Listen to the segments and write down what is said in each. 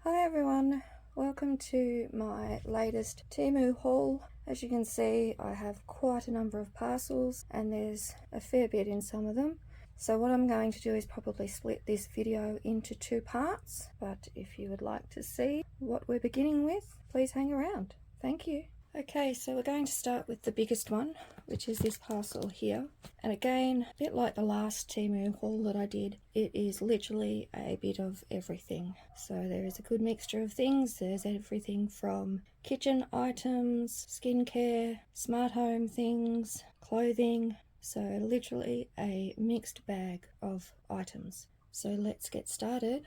Hi everyone, welcome to my latest Temu haul. As you can see, I have quite a number of parcels and there's a fair bit in some of them. So what I'm going to do is probably split this video into two parts, but if you would like to see what we're beginning with, please hang around. Thank you. Okay, so we're going to start with the biggest one, which is this parcel here. And again, a bit like the last Temu haul that I did, it is literally a bit of everything. So there is a good mixture of things. There's everything from kitchen items, skincare, smart home things, clothing. So literally a mixed bag of items. So let's get started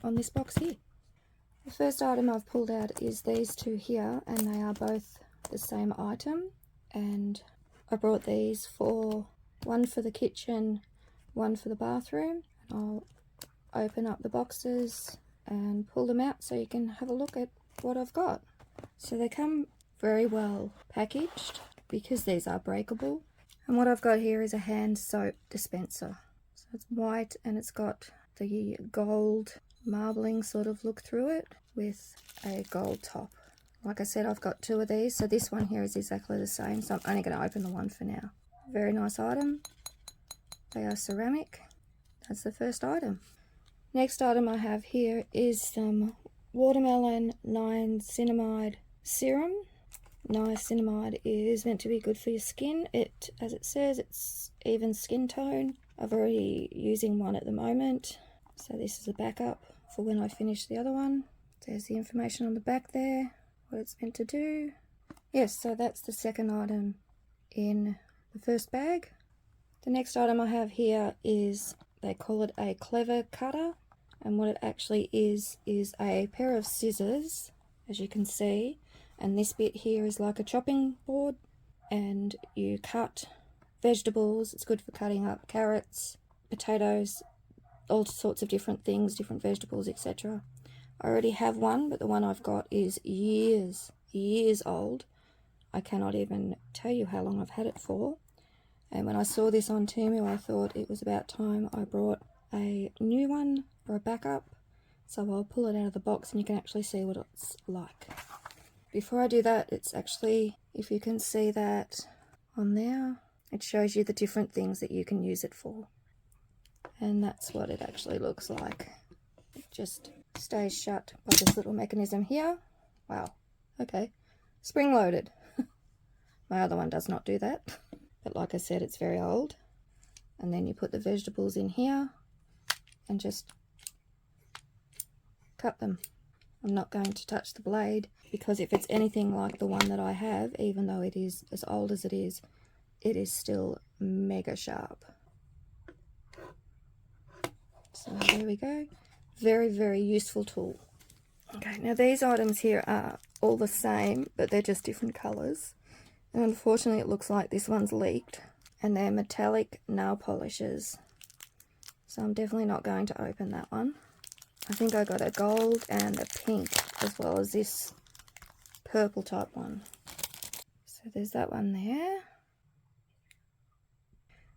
on this box here. The first item I've pulled out is these two here, and they are both the same item, and I brought these for one for the kitchen, one for the bathroom. I'll open up the boxes and pull them out so you can have a look at what I've got. So they come very well packaged because these are breakable, and what I've got here is a hand soap dispenser. So it's white and it's got the gold marbling sort of look through it with a gold top. Like I said, I've got two of these, so this one here is exactly the same, so I'm only going to open the one for now. Very nice item. They are ceramic. That's the first item. Next item I have here is some watermelon niacinamide serum. Niacinamide is meant to be good for your skin. As it says, it's even skin tone. I've already using one at the moment, so this is a backup for when I finish the other one. There's the information on the back there, what it's meant to do. Yes, so that's the second item in the first bag. The next item I have here is, they call it a clever cutter, and what it actually is a pair of scissors, as you can see, and this bit here is like a chopping board, and you cut vegetables. It's good for cutting up carrots, potatoes, all sorts of different things, different vegetables, etc. I already have one, but the one I've got is years old. I cannot even tell you how long I've had it for. And when I saw this on Temu, I thought it was about time I brought a new one or a backup. So I'll pull it out of the box and you can actually see what it's like. Before I do that, it's actually, if you can see that on there, it shows you the different things that you can use it for. And that's what it actually looks like. It just stays shut by this little mechanism here. Wow, okay, spring loaded. My other one does not do that, but like I said, it's very old. And then you put the vegetables in here and just cut them. I'm not going to touch the blade, because if it's anything like the one that I have, even though it is as old as it is still mega sharp. So there we go. Very, very useful tool. Okay, now these items here are all the same, but they're just different colours. And unfortunately it looks like this one's leaked. And they're metallic nail polishes. So I'm definitely not going to open that one. I think I got a gold and a pink, as well as this purple type one. So there's that one there.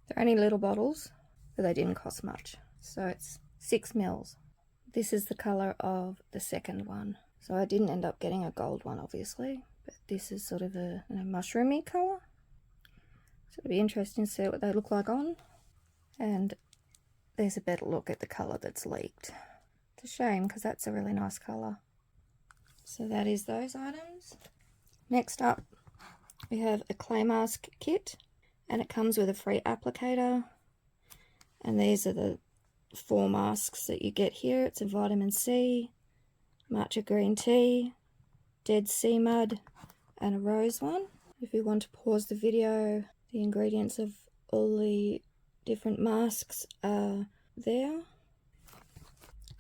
They're only little bottles, but they didn't cost much. So it's 6 mils. This is the colour of the second one. So I didn't end up getting a gold one, obviously, but this is sort of a mushroomy colour. So it'll be interesting to see what they look like on. And there's a better look at the colour that's leaked. It's a shame, because that's a really nice colour. So that is those items. Next up, we have a clay mask kit, and it comes with a free applicator. And these are the 4 masks that you get here. It's a vitamin C, matcha green tea, dead sea mud, and a rose one. If you want to pause the video, the ingredients of all the different masks are there.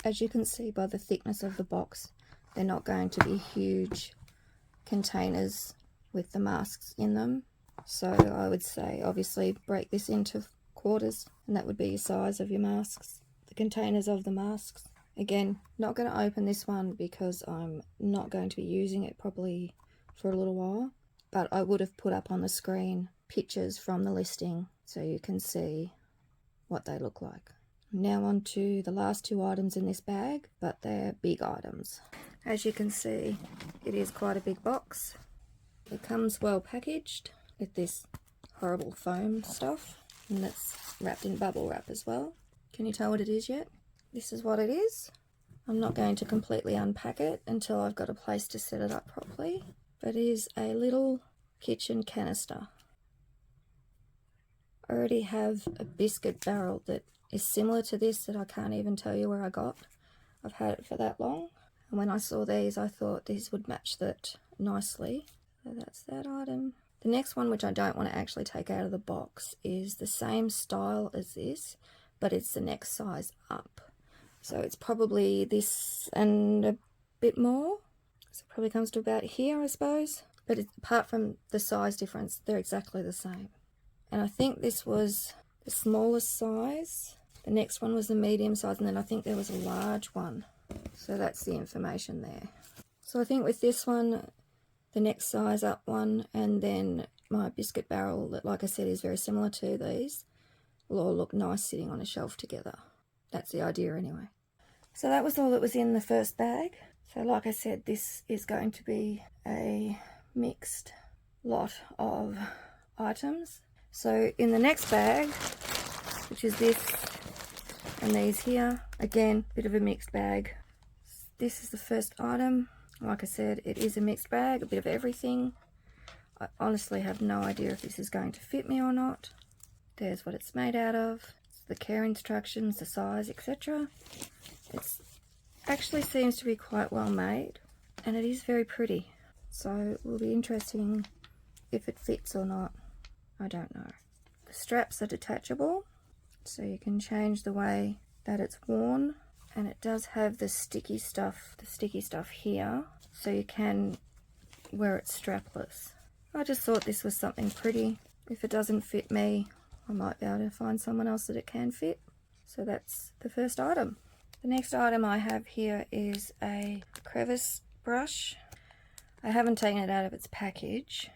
As you can see by the thickness of the box, they're not going to be huge containers with the masks in them. So I would say obviously break this into quarters, and that would be your size of your masks, the containers of the masks. Again, not going to open this one because I'm not going to be using it probably for a little while, but I would have put up on the screen pictures from the listing so you can see what they look like. Now on to the last two items in this bag, but they're big items. As you can see, it is quite a big box. It comes well packaged with this horrible foam stuff, and it's wrapped in bubble wrap as well. Can you tell what it is yet? This is what it is. I'm not going to completely unpack it until I've got a place to set it up properly, but it is a little kitchen canister. I already have a biscuit barrel that is similar to this that I can't even tell you where I got. I've had it for that long, and when I saw these I thought these would match that nicely. So that's that item. The next one, which I don't want to actually take out of the box, is the same style as this, but it's the next size up. So it's probably this and a bit more. So it probably comes to about here, I suppose. But apart from the size difference, they're exactly the same. And I think this was the smallest size. The next one was the medium size, and then I think there was a large one. So that's the information there. So I think with this one, the next size up one, and then my biscuit barrel that, like I said, is very similar to these, will all look nice sitting on a shelf together. That's the idea anyway. So that was all that was in the first bag. So like I said, this is going to be a mixed lot of items. So in the next bag, which is this and these here, again, bit of a mixed bag. This is the first item. Like I said, it is a mixed bag, a bit of everything. I honestly have no idea if this is going to fit me or not. There's what it's made out of, the care instructions, the size, etc. It actually seems to be quite well made, and it is very pretty. So it will be interesting if it fits or not. I don't know. The straps are detachable, so you can change the way that it's worn, and it does have the sticky stuff here, so you can wear it strapless. I just thought this was something pretty. If it doesn't fit me, I might be able to find someone else that it can fit. So that's the first item. The next item I have here is a crevice brush. I haven't taken it out of its package.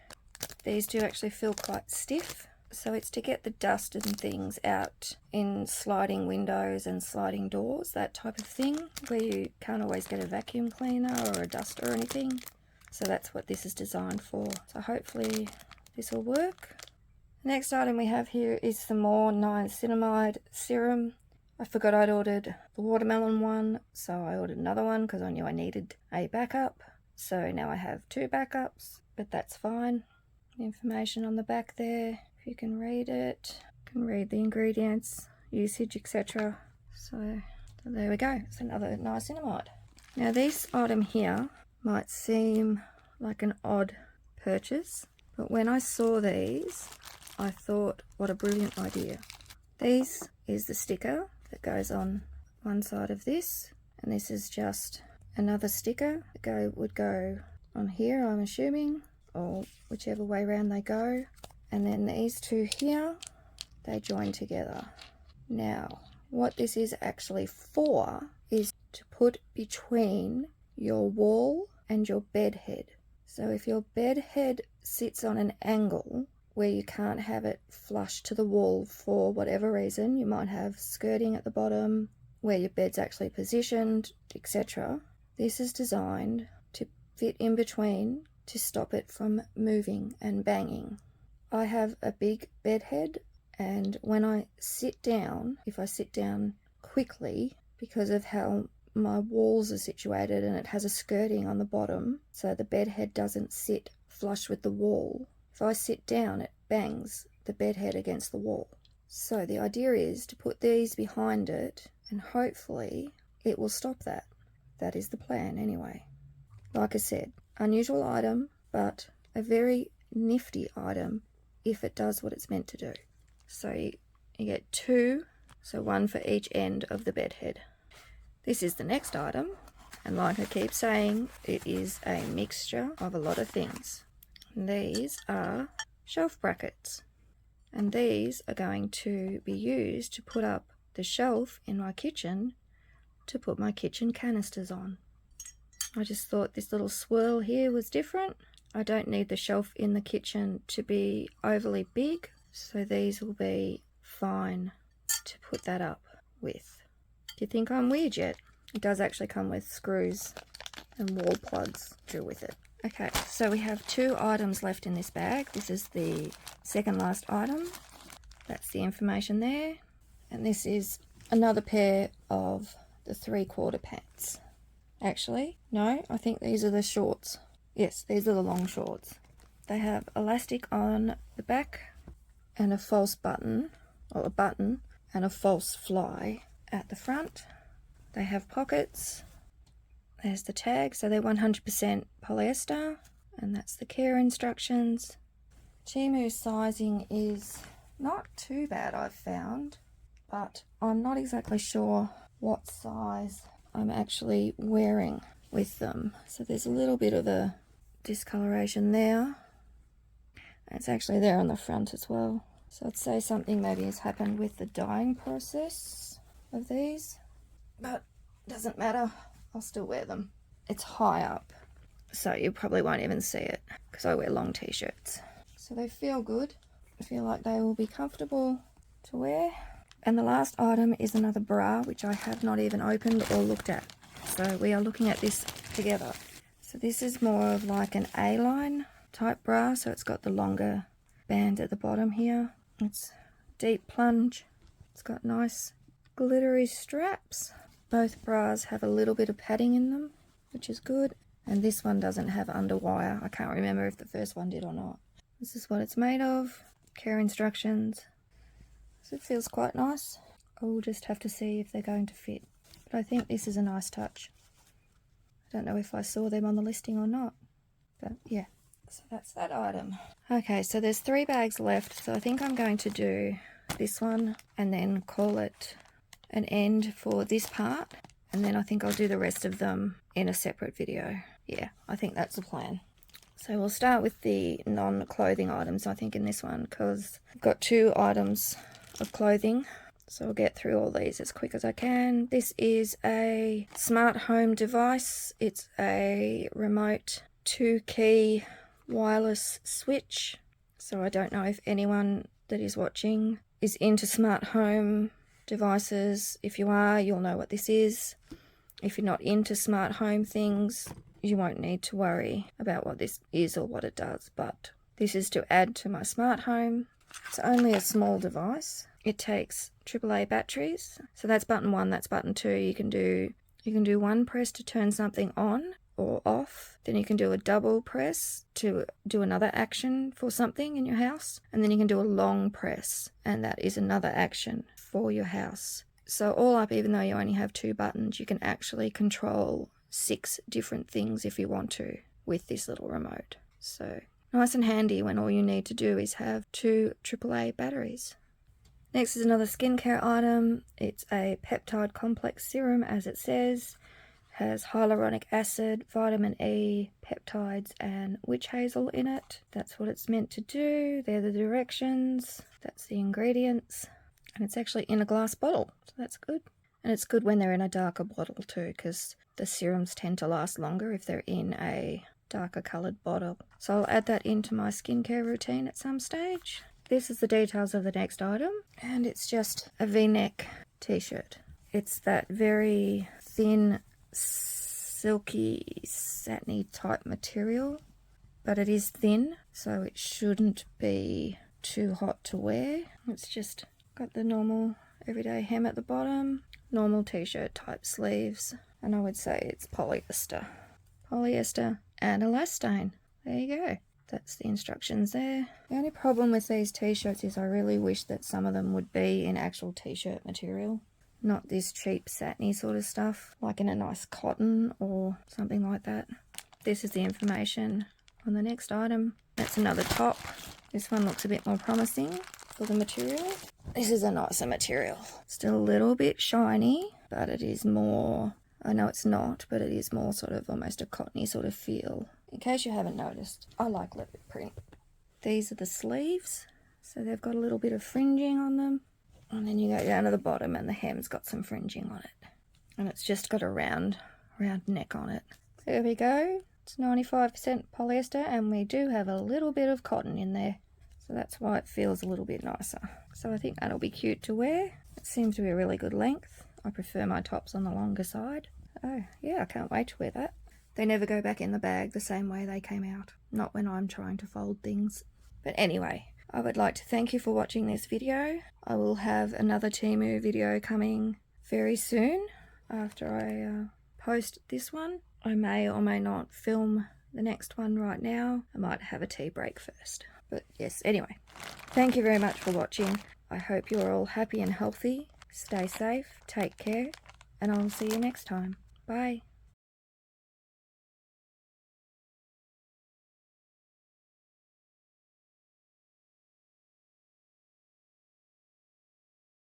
These do actually feel quite stiff, so it's to get the dust and things out in sliding windows and sliding doors, that type of thing, where you can't always get a vacuum cleaner or a duster or anything. So that's what this is designed for. So hopefully this will work. The next item we have here is some more niacinamide serum. I forgot I'd ordered the watermelon one, so I ordered another one because I knew I needed a backup. So now I have two backups, but that's fine. The information on the back there, if you can read it, you can read the ingredients, usage, etc. So there we go, it's another niacinamide. Now this item here might seem like an odd purchase, but when I saw these, I thought, what a brilliant idea. This is the sticker that goes on one side of this, and this is just another sticker that would go on here, I'm assuming, or whichever way around they go. And then these two here, they join together. Now, what this is actually for is to put between your wall and your bed head. So if your bed head sits on an angle where you can't have it flush to the wall for whatever reason, you might have skirting at the bottom, where your bed's actually positioned, etc. This is designed to fit in between to stop it from moving and banging. I have a big bed head, and when I sit down, if I sit down quickly, because of how my walls are situated and it has a skirting on the bottom, so the bed head doesn't sit flush with the wall, if I sit down, it bangs the bed head against the wall. So the idea is to put these behind it, and hopefully it will stop that. That is the plan anyway. Like I said, unusual item, but a very nifty item if it does what it's meant to do. So you get two, so one for each end of the bed head. This is the next item, and like I keep saying, it is a mixture of a lot of things. These are shelf brackets, and these are going to be used to put up the shelf in my kitchen to put my kitchen canisters on. I just thought this little swirl here was different. I don't need the shelf in the kitchen to be overly big, so these will be fine to put that up with. Do you think I'm weird yet? It does actually come with screws and wall plugs to go with it. Okay, so we have 2 items left in this bag. This is the second last item. That's the information there. And this is another pair of the 3/4 pants. Actually, no, I think these are the shorts. Yes, these are the long shorts. They have elastic on the back and a false button, or a button, and a false fly at the front. They have pockets. There's the tag, so they're 100% polyester, and that's the care instructions. Temu sizing is not too bad, I've found, but I'm not exactly sure what size I'm actually wearing with them. So there's a little bit of a discoloration there. It's actually there on the front as well. So I'd say something maybe has happened with the dyeing process of these, but doesn't matter, I'll still wear them. It's high up, so you probably won't even see it because I wear long t-shirts. So they feel good. I feel like they will be comfortable to wear. And the last item is another bra, which I have not even opened or looked at. So we are looking at this together. So this is more of like an A-line type bra, so it's got the longer band at the bottom here. It's deep plunge. It's got nice glittery straps. Both bras have a little bit of padding in them, which is good. And this one doesn't have underwire. I can't remember if the first one did or not. This is what it's made of. Care instructions. So it feels quite nice. I will just have to see if they're going to fit. But I think this is a nice touch. I don't know if I saw them on the listing or not. But yeah, so that's that item. Okay, so there's 3 bags left. So I think I'm going to do this one and then call it an end for this part. And then I think I'll do the rest of them in a separate video. Yeah, I think that's the plan. So we'll start with the non-clothing items, I think, in this one, because I've got 2 items of clothing. So I'll get through all these as quick as I can. This is a smart home device. It's a remote 2-key wireless switch. So I don't know if anyone that is watching is into smart home devices. If you are, you'll know what this is. If you're not into smart home things, you won't need to worry about what this is or what it does, but this is to add to my smart home. It's only a small device. It takes AAA batteries. So that's button 1, that's button 2. You can do 1 press to turn something on or off. Then you can do a double press to do another action for something in your house. And then you can do a long press, and that is another action for your house. So all up, even though you only have 2 buttons, you can actually control 6 different things if you want to with this little remote. So nice and handy when all you need to do is have 2 AAA batteries. Next is another skincare item. It's a peptide complex serum, as it says. Has hyaluronic acid, vitamin E, peptides, and witch hazel in it. That's what it's meant to do. They're the directions. That's the ingredients. And it's actually in a glass bottle, so that's good. And it's good when they're in a darker bottle too, because the serums tend to last longer if they're in a darker coloured bottle. So I'll add that into my skincare routine at some stage. This is the details of the next item, and it's just a V-neck t-shirt. It's that very thin, silky, satiny type material, but it is thin, so it shouldn't be too hot to wear. It's just got the normal everyday hem at the bottom, normal t-shirt type sleeves, and I would say it's polyester and elastane. There you go. That's the instructions there. The only problem with these t-shirts is I really wish that some of them would be in actual t-shirt material, not this cheap satiny sort of stuff, like in a nice cotton or something like that. This is the information on the next item. That's another top. This one looks a bit more promising for the material. This is a nicer material. Still a little bit shiny, but it is more, I know it's not, but it is more sort of almost a cottony sort of feel. In case you haven't noticed, I like leopard print. These are the sleeves, so they've got a little bit of fringing on them. And then you go down to the bottom and the hem's got some fringing on it. And it's just got a round neck on it. There we go. It's 95% polyester, and we do have a little bit of cotton in there. So that's why it feels a little bit nicer. So I think that'll be cute to wear. It seems to be a really good length. I prefer my tops on the longer side. Oh, yeah, I can't wait to wear that. They never go back in the bag the same way they came out. Not when I'm trying to fold things. But anyway, I would like to thank you for watching this video. I will have another Temu video coming very soon after I post this one. I may or may not film the next one right now. I might have a tea break first. But yes, anyway, thank you very much for watching. I hope you're all happy and healthy. Stay safe, take care, and I'll see you next time. Bye.